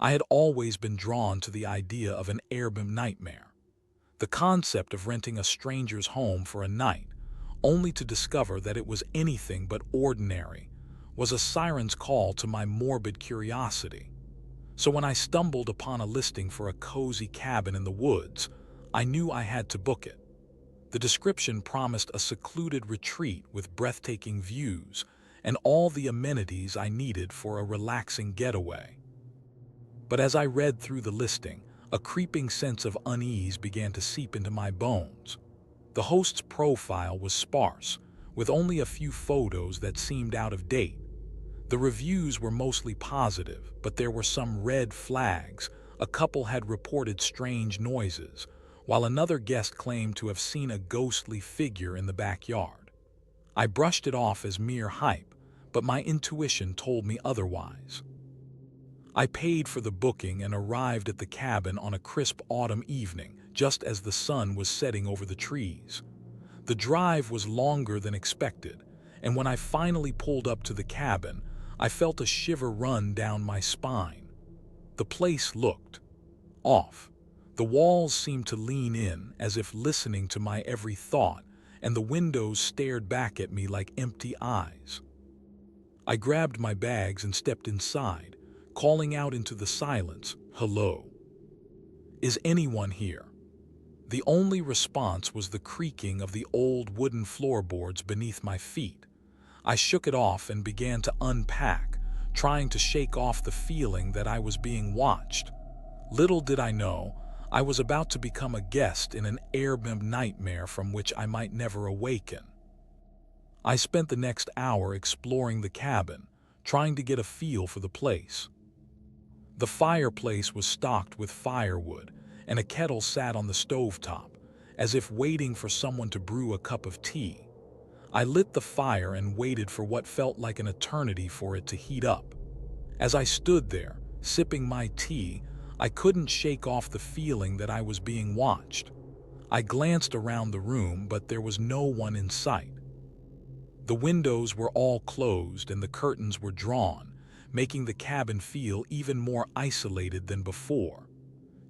I had always been drawn to the idea of an Airbnb nightmare. The concept of renting a stranger's home for a night, only to discover that it was anything but ordinary, was a siren's call to my morbid curiosity. So when I stumbled upon a listing for a cozy cabin in the woods, I knew I had to book it. The description promised a secluded retreat with breathtaking views and all the amenities I needed for a relaxing getaway. But as I read through the listing, a creeping sense of unease began to seep into my bones. The host's profile was sparse, with only a few photos that seemed out of date. The reviews were mostly positive, but there were some red flags. A couple had reported strange noises, while another guest claimed to have seen a ghostly figure in the backyard. I brushed it off as mere hype, but my intuition told me otherwise. I paid for the booking and arrived at the cabin on a crisp autumn evening, just as the sun was setting over the trees. The drive was longer than expected, and when I finally pulled up to the cabin, I felt a shiver run down my spine. The place looked off. The walls seemed to lean in, as if listening to my every thought, and the windows stared back at me like empty eyes. I grabbed my bags and stepped inside, calling out into the silence, "Hello? Is anyone here?" The only response was the creaking of the old wooden floorboards beneath my feet. I shook it off and began to unpack, trying to shake off the feeling that I was being watched. Little did I know, I was about to become a guest in an Airbnb nightmare from which I might never awaken. I spent the next hour exploring the cabin, trying to get a feel for the place. The fireplace was stocked with firewood, and a kettle sat on the stovetop, as if waiting for someone to brew a cup of tea. I lit the fire and waited for what felt like an eternity for it to heat up. As I stood there, sipping my tea, I couldn't shake off the feeling that I was being watched. I glanced around the room, but there was no one in sight. The windows were all closed and the curtains were drawn, making the cabin feel even more isolated than before.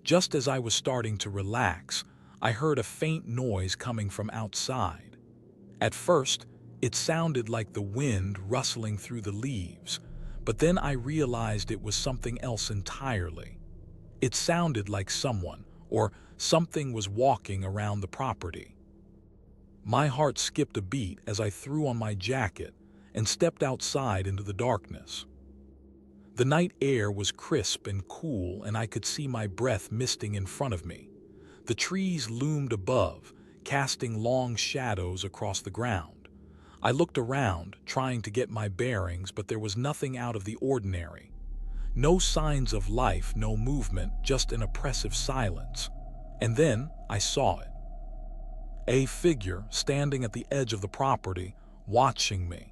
Just as I was starting to relax, I heard a faint noise coming from outside. At first, it sounded like the wind rustling through the leaves, but then I realized it was something else entirely. It sounded like someone, or something, was walking around the property. My heart skipped a beat as I threw on my jacket and stepped outside into the darkness. The night air was crisp and cool, and I could see my breath misting in front of me. The trees loomed above, casting long shadows across the ground. I looked around, trying to get my bearings, but there was nothing out of the ordinary. No signs of life, no movement, just an oppressive silence. And then I saw it. A figure standing at the edge of the property, watching me.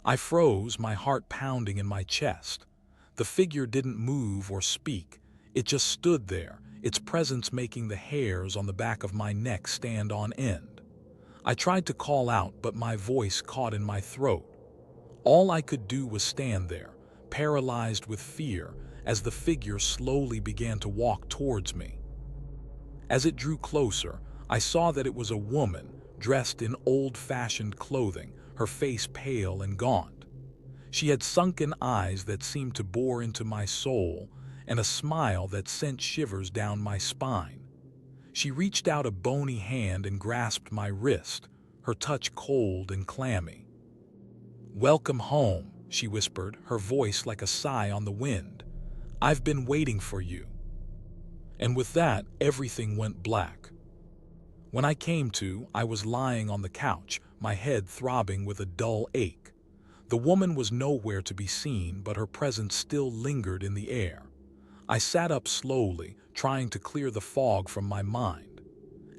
I froze, my heart pounding in my chest. The figure didn't move or speak. It just stood there, its presence making the hairs on the back of my neck stand on end. I tried to call out, but my voice caught in my throat. All I could do was stand there, paralyzed with fear, as the figure slowly began to walk towards me. As it drew closer, I saw that it was a woman, dressed in old-fashioned clothing, her face pale and gaunt. She had sunken eyes that seemed to bore into my soul, and a smile that sent shivers down my spine. She reached out a bony hand and grasped my wrist, her touch cold and clammy. "Welcome home," she whispered, her voice like a sigh on the wind. "I've been waiting for you." And with that, everything went black. When I came to, I was lying on the couch, my head throbbing with a dull ache. The woman was nowhere to be seen, but her presence still lingered in the air. I sat up slowly, trying to clear the fog from my mind.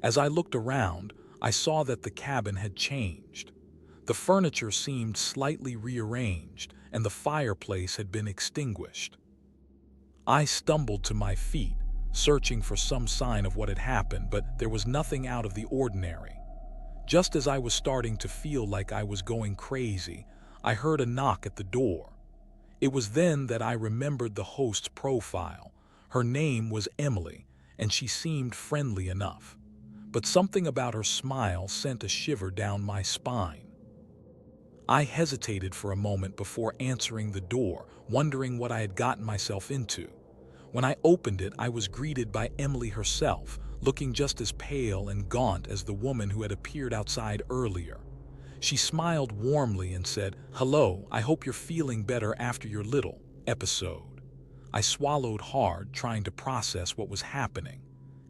As I looked around, I saw that the cabin had changed. The furniture seemed slightly rearranged, and the fireplace had been extinguished. I stumbled to my feet, searching for some sign of what had happened, but there was nothing out of the ordinary. Just as I was starting to feel like I was going crazy, I heard a knock at the door. It was then that I remembered the host's profile. Her name was Emily, and she seemed friendly enough. But something about her smile sent a shiver down my spine. I hesitated for a moment before answering the door, wondering what I had gotten myself into. When I opened it, I was greeted by Emily herself, looking just as pale and gaunt as the woman who had appeared outside earlier. She smiled warmly and said, "Hello, I hope you're feeling better after your little episode." I swallowed hard, trying to process what was happening.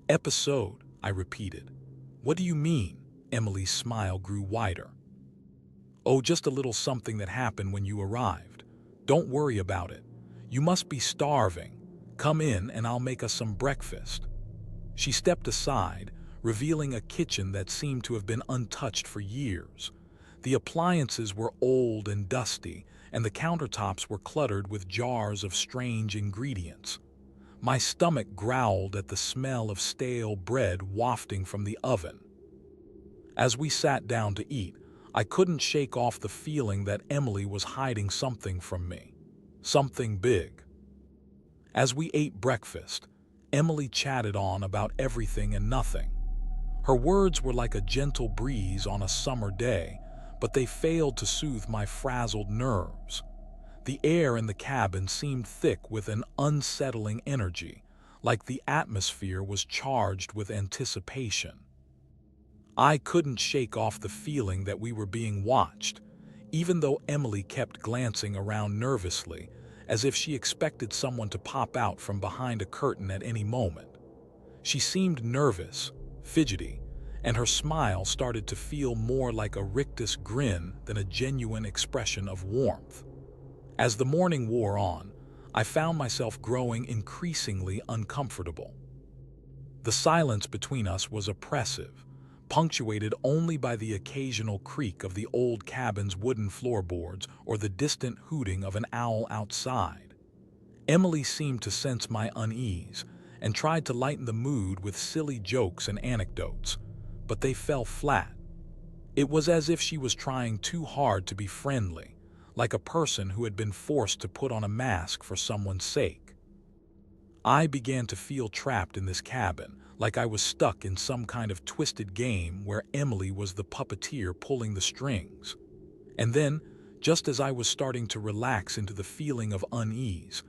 "Episode," I repeated. "What do you mean?" Emily's smile grew wider. "Oh, just a little something that happened when you arrived. Don't worry about it. You must be starving. Come in and I'll make us some breakfast." She stepped aside, revealing a kitchen that seemed to have been untouched for years. The appliances were old and dusty, and the countertops were cluttered with jars of strange ingredients. My stomach growled at the smell of stale bread wafting from the oven. As we sat down to eat, I couldn't shake off the feeling that Emily was hiding something from me. Something big. As we ate breakfast, Emily chatted on about everything and nothing. Her words were like a gentle breeze on a summer day, but they failed to soothe my frazzled nerves. The air in the cabin seemed thick with an unsettling energy, like the atmosphere was charged with anticipation. I couldn't shake off the feeling that we were being watched, even though Emily kept glancing around nervously, as if she expected someone to pop out from behind a curtain at any moment. She seemed nervous, fidgety, and her smile started to feel more like a rictus grin than a genuine expression of warmth. As the morning wore on, I found myself growing increasingly uncomfortable. The silence between us was oppressive, punctuated only by the occasional creak of the old cabin's wooden floorboards or the distant hooting of an owl outside. Emily seemed to sense my unease and tried to lighten the mood with silly jokes and anecdotes, but they fell flat. It was as if she was trying too hard to be friendly, like a person who had been forced to put on a mask for someone's sake. I began to feel trapped in this cabin, like I was stuck in some kind of twisted game where Emily was the puppeteer pulling the strings. And then, just as I was starting to relax into the feeling of unease,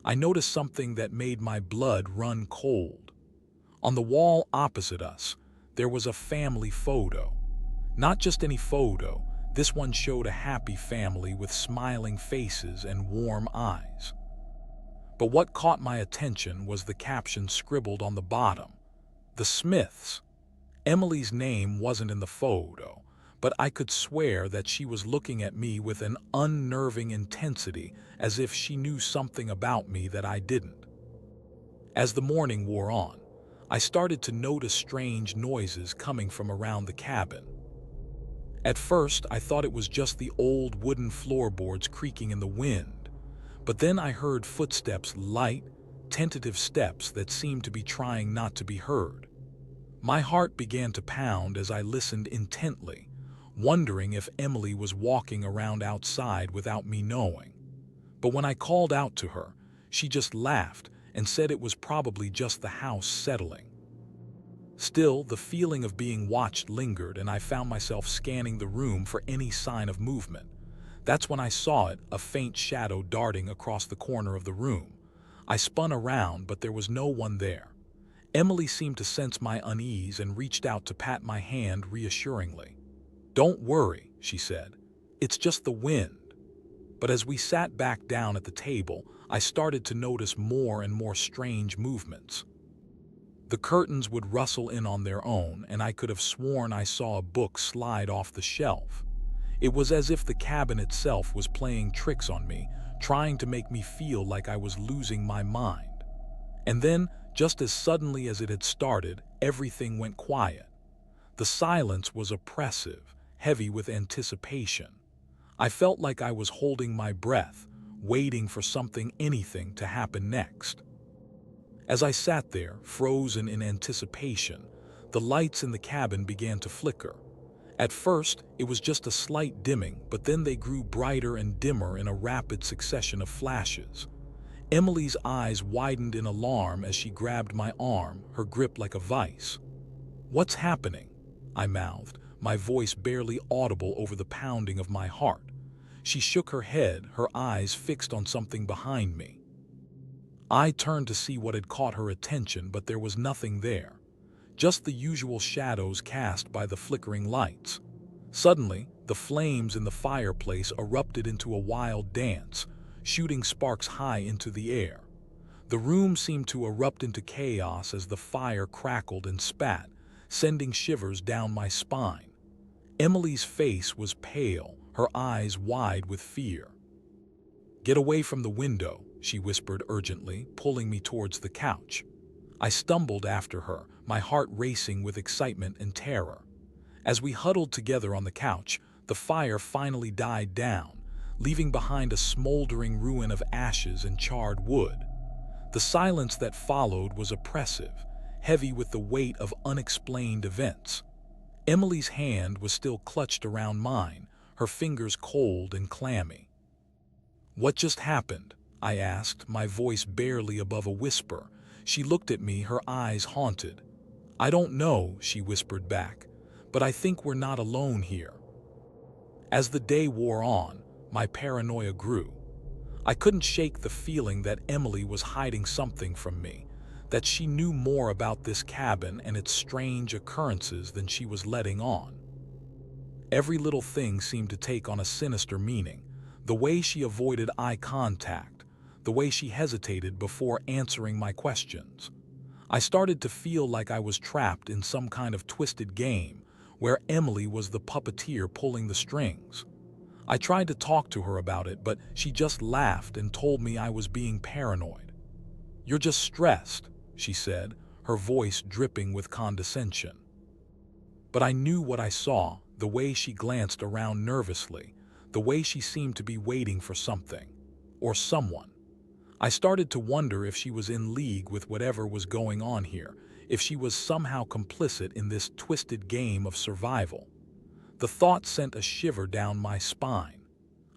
I noticed something that made my blood run cold. On the wall opposite us, there was a family photo. Not just any photo, this one showed a happy family with smiling faces and warm eyes. But what caught my attention was the caption scribbled on the bottom. "The Smiths." Emily's name wasn't in the photo, but I could swear that she was looking at me with an unnerving intensity, as if she knew something about me that I didn't. As the morning wore on, I started to notice strange noises coming from around the cabin. At first, I thought it was just the old wooden floorboards creaking in the wind, but then I heard footsteps, light, tentative steps that seemed to be trying not to be heard. My heart began to pound as I listened intently, wondering if Emily was walking around outside without me knowing. But when I called out to her, she just laughed and said it was probably just the house settling. Still, the feeling of being watched lingered, and I found myself scanning the room for any sign of movement. That's when I saw it, a faint shadow darting across the corner of the room. I spun around, but there was no one there. Emily seemed to sense my unease and reached out to pat my hand reassuringly. "Don't worry," she said. "It's just the wind." But as we sat back down at the table, I started to notice more and more strange movements. The curtains would rustle in on their own, and I could have sworn I saw a book slide off the shelf. It was as if the cabin itself was playing tricks on me, trying to make me feel like I was losing my mind. And then, just as suddenly as it had started, everything went quiet. The silence was oppressive, heavy with anticipation. I felt like I was holding my breath, waiting for anything to happen next. As I sat there, frozen in anticipation, the lights in the cabin began to flicker. At first, it was just a slight dimming, but then they grew brighter and dimmer in a rapid succession of flashes. Emily's eyes widened in alarm as she grabbed my arm, her grip like a vice. "What's happening?" I mouthed, my voice barely audible over the pounding of my heart. She shook her head, her eyes fixed on something behind me. I turned to see what had caught her attention, but there was nothing there. Just the usual shadows cast by the flickering lights. Suddenly, the flames in the fireplace erupted into a wild dance, shooting sparks high into the air. The room seemed to erupt into chaos as the fire crackled and spat, sending shivers down my spine. Emily's face was pale, her eyes wide with fear. "Get away from the window," she whispered urgently, pulling me towards the couch. I stumbled after her, my heart racing with excitement and terror. As we huddled together on the couch, the fire finally died down, leaving behind a smoldering ruin of ashes and charred wood. The silence that followed was oppressive, heavy with the weight of unexplained events. Emily's hand was still clutched around mine, her fingers cold and clammy. "What just happened?" I asked, my voice barely above a whisper. She looked at me, her eyes haunted. "I don't know," she whispered back, "but I think we're not alone here." As the day wore on, my paranoia grew. I couldn't shake the feeling that Emily was hiding something from me, that she knew more about this cabin and its strange occurrences than she was letting on. Every little thing seemed to take on a sinister meaning, the way she avoided eye contact, the way she hesitated before answering my questions. I started to feel like I was trapped in some kind of twisted game, where Emily was the puppeteer pulling the strings. I tried to talk to her about it, but she just laughed and told me I was being paranoid. "You're just stressed," she said, her voice dripping with condescension. But I knew what I saw, the way she glanced around nervously, the way she seemed to be waiting for something, or someone. I started to wonder if she was in league with whatever was going on here, if she was somehow complicit in this twisted game of survival. The thought sent a shiver down my spine.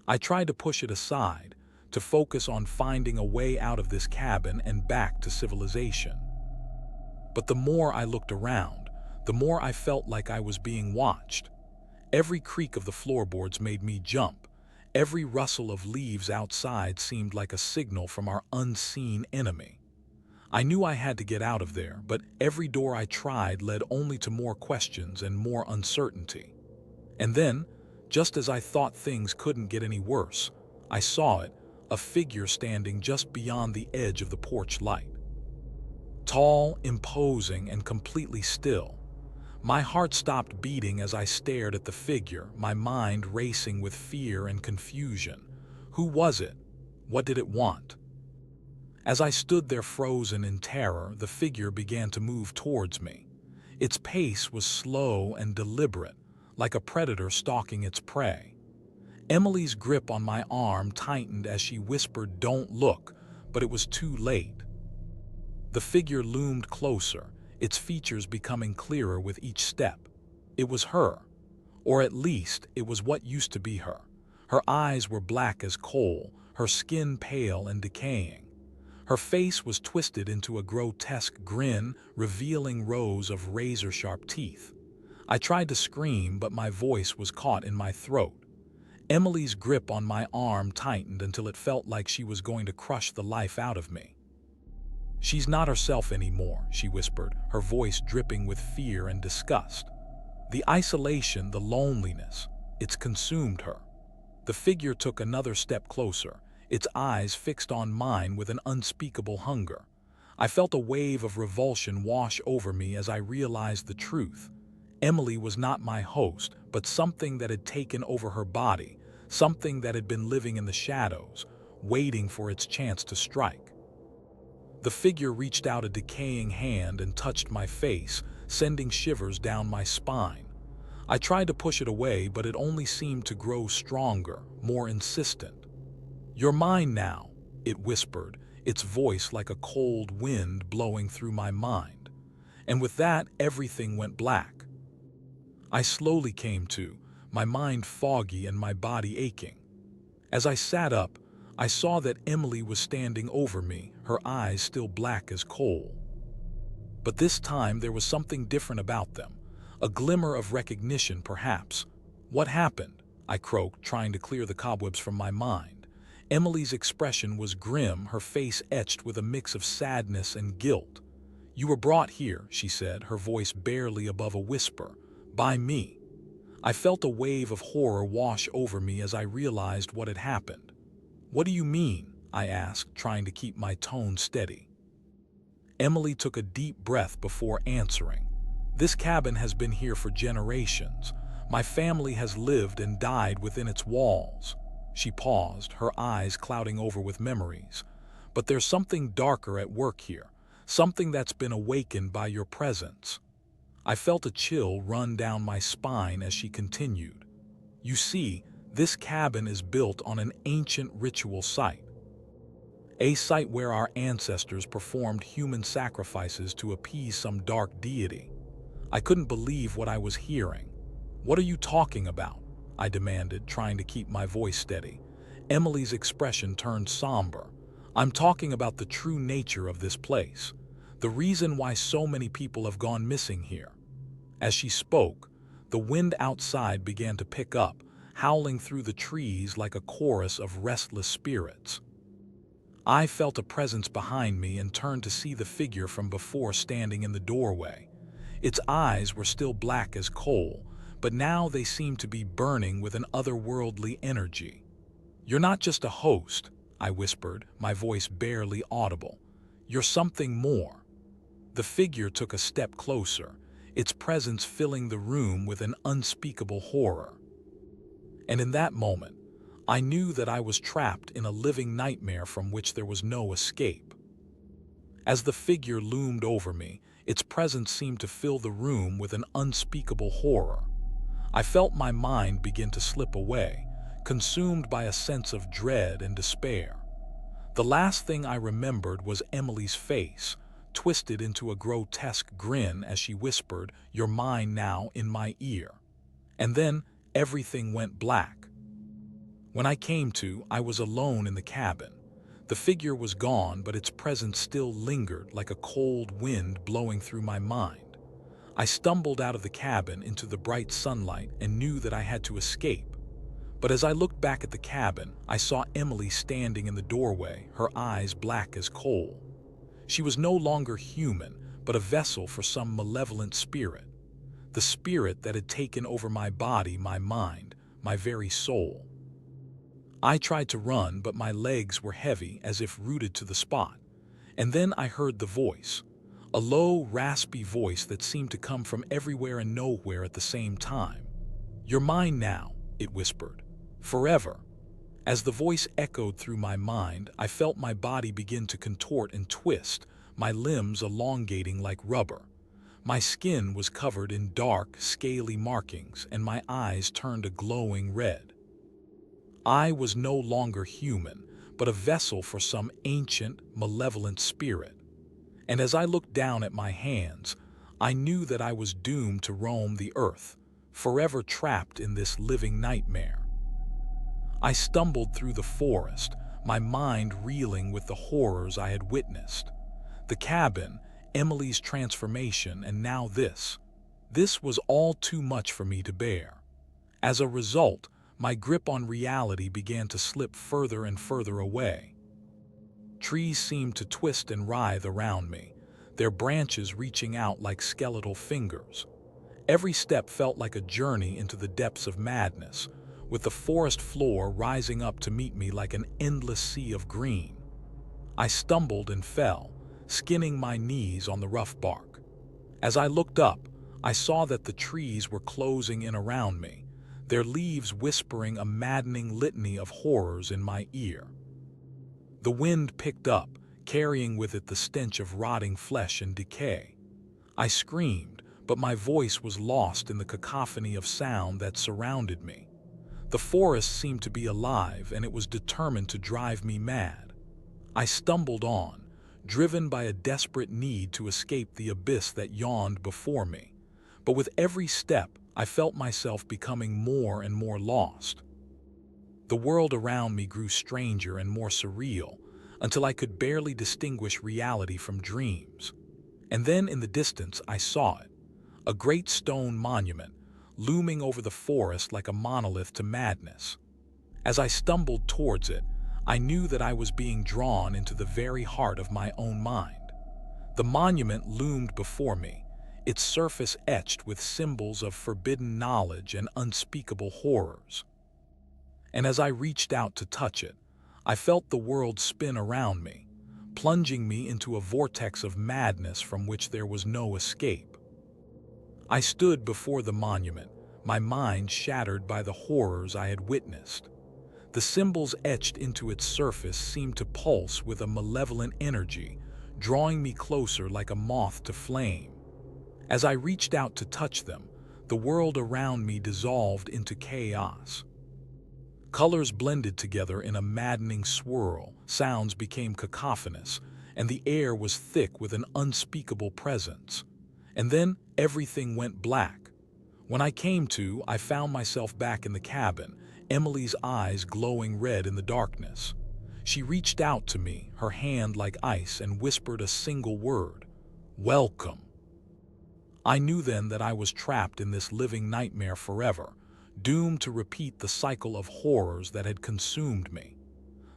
I tried to push it aside, to focus on finding a way out of this cabin and back to civilization. But the more I looked around, the more I felt like I was being watched. Every creak of the floorboards made me jump. Every rustle of leaves outside seemed like a signal from our unseen enemy. I knew I had to get out of there, but every door I tried led only to more questions and more uncertainty. And then, just as I thought things couldn't get any worse, I saw it, a figure standing just beyond the edge of the porch light. Tall, imposing, and completely still. My heart stopped beating as I stared at the figure, my mind racing with fear and confusion. Who was it? What did it want? As I stood there frozen in terror, the figure began to move towards me. Its pace was slow and deliberate, like a predator stalking its prey. Emily's grip on my arm tightened as she whispered, "Don't look," but it was too late. The figure loomed closer, its features becoming clearer with each step. It was her, or at least it was what used to be her. Her eyes were black as coal, her skin pale and decaying. Her face was twisted into a grotesque grin, revealing rows of razor-sharp teeth. I tried to scream, but my voice was caught in my throat. Emily's grip on my arm tightened until it felt like she was going to crush the life out of me. "She's not herself anymore," she whispered, her voice dripping with fear and disgust. "The isolation, the loneliness, it's consumed her." The figure took another step closer, its eyes fixed on mine with an unspeakable hunger. I felt a wave of revulsion wash over me as I realized the truth. Emily was not my host, but something that had taken over her body, something that had been living in the shadows, waiting for its chance to strike. The figure reached out a decaying hand and touched my face, sending shivers down my spine. I tried to push it away, but it only seemed to grow stronger, more insistent. "You're mine now," it whispered, its voice like a cold wind blowing through my mind. And with that, everything went black. I slowly came to, my mind foggy and my body aching. As I sat up, I saw that Emily was standing over me, her eyes still black as coal. But this time there was something different about them, a glimmer of recognition perhaps. "What happened?" I croaked, trying to clear the cobwebs from my mind. Emily's expression was grim, her face etched with a mix of sadness and guilt. "You were brought here," she said, her voice barely above a whisper, "by me." I felt a wave of horror wash over me as I realized what had happened. "What do you mean?" I asked, trying to keep my tone steady. Emily took a deep breath before answering. "This cabin has been here for generations. My family has lived and died within its walls." She paused, her eyes clouding over with memories. "But there's something darker at work here, something that's been awakened by your presence." I felt a chill run down my spine as she continued. "You see, this cabin is built on an ancient ritual site. A site where our ancestors performed human sacrifices to appease some dark deity." I couldn't believe what I was hearing. "What are you talking about?" I demanded, trying to keep my voice steady. Emily's expression turned somber. "I'm talking about the true nature of this place, the reason why so many people have gone missing here." As she spoke, the wind outside began to pick up, howling through the trees like a chorus of restless spirits. I felt a presence behind me and turned to see the figure from before standing in the doorway. Its eyes were still black as coal, but now they seemed to be burning with an otherworldly energy. "You're not just a host," I whispered, my voice barely audible. "You're something more." The figure took a step closer, its presence filling the room with an unspeakable horror. And in that moment, I knew that I was trapped in a living nightmare from which there was no escape. As the figure loomed over me, its presence seemed to fill the room with an unspeakable horror. I felt my mind begin to slip away, consumed by a sense of dread and despair. The last thing I remembered was Emily's face, twisted into a grotesque grin as she whispered, "You're mine now," in my ear. And then everything went black. When I came to, I was alone in the cabin. The figure was gone, but its presence still lingered like a cold wind blowing through my mind. I stumbled out of the cabin into the bright sunlight and knew that I had to escape. But as I looked back at the cabin, I saw Emily standing in the doorway, her eyes black as coal. She was no longer human, but a vessel for some malevolent spirit. The spirit that had taken over my body, my mind, my very soul. I tried to run, but my legs were heavy, as if rooted to the spot. And then I heard the voice, a low, raspy voice that seemed to come from everywhere and nowhere at the same time. "You're mine now," it whispered. "Forever." As the voice echoed through my mind, I felt my body begin to contort and twist, my limbs elongating like rubber. My skin was covered in dark, scaly markings, and my eyes turned a glowing red. I was no longer human, but a vessel for some ancient, malevolent spirit. And as I looked down at my hands, I knew that I was doomed to roam the earth, forever trapped in this living nightmare. I stumbled through the forest, my mind reeling with the horrors I had witnessed. The cabin, Emily's transformation, and now this. This was all too much for me to bear. As a result, my grip on reality began to slip further and further away. Trees seemed to twist and writhe around me, their branches reaching out like skeletal fingers. Every step felt like a journey into the depths of madness, with the forest floor rising up to meet me like an endless sea of green. I stumbled and fell, skinning my knees on the rough bark. As I looked up, I saw that the trees were closing in around me, their leaves whispering a maddening litany of horrors in my ear. The wind picked up, carrying with it the stench of rotting flesh and decay. I screamed, but my voice was lost in the cacophony of sound that surrounded me. The forest seemed to be alive, and it was determined to drive me mad. I stumbled on, driven by a desperate need to escape the abyss that yawned before me. But with every step, I felt myself becoming more and more lost. The world around me grew stranger and more surreal, until I could barely distinguish reality from dreams. And then in the distance I saw it, a great stone monument, looming over the forest like a monolith to madness. As I stumbled towards it, I knew that I was being drawn into the very heart of my own mind. The monument loomed before me, its surface etched with symbols of forbidden knowledge and unspeakable horrors. And as I reached out to touch it, I felt the world spin around me, plunging me into a vortex of madness from which there was no escape. I stood before the monument, my mind shattered by the horrors I had witnessed. The symbols etched into its surface seemed to pulse with a malevolent energy, drawing me closer like a moth to flame. As I reached out to touch them, the world around me dissolved into chaos. Colors blended together in a maddening swirl, sounds became cacophonous, and the air was thick with an unspeakable presence. And then everything went black. When I came to, I found myself back in the cabin, Emily's eyes glowing red in the darkness. She reached out to me, her hand like ice, and whispered a single word: "Welcome." I knew then that I was trapped in this living nightmare forever, doomed to repeat the cycle of horrors that had consumed me.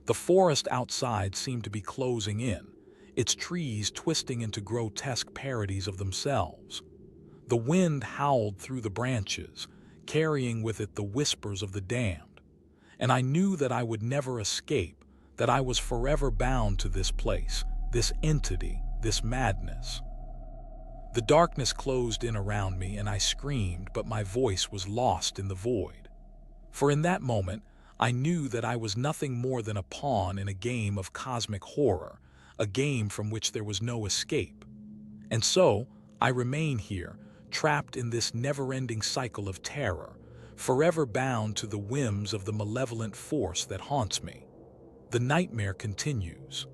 The forest outside seemed to be closing in, its trees twisting into grotesque parodies of themselves. The wind howled through the branches, carrying with it the whispers of the damned. And I knew that I would never escape, that I was forever bound to this place, this entity, this madness. The darkness closed in around me and I screamed, but my voice was lost in the void. For in that moment, I knew that I was nothing more than a pawn in a game of cosmic horror, a game from which there was no escape. And so, I remain here, trapped in this never-ending cycle of terror, forever bound to the whims of the malevolent force that haunts me. The nightmare continues.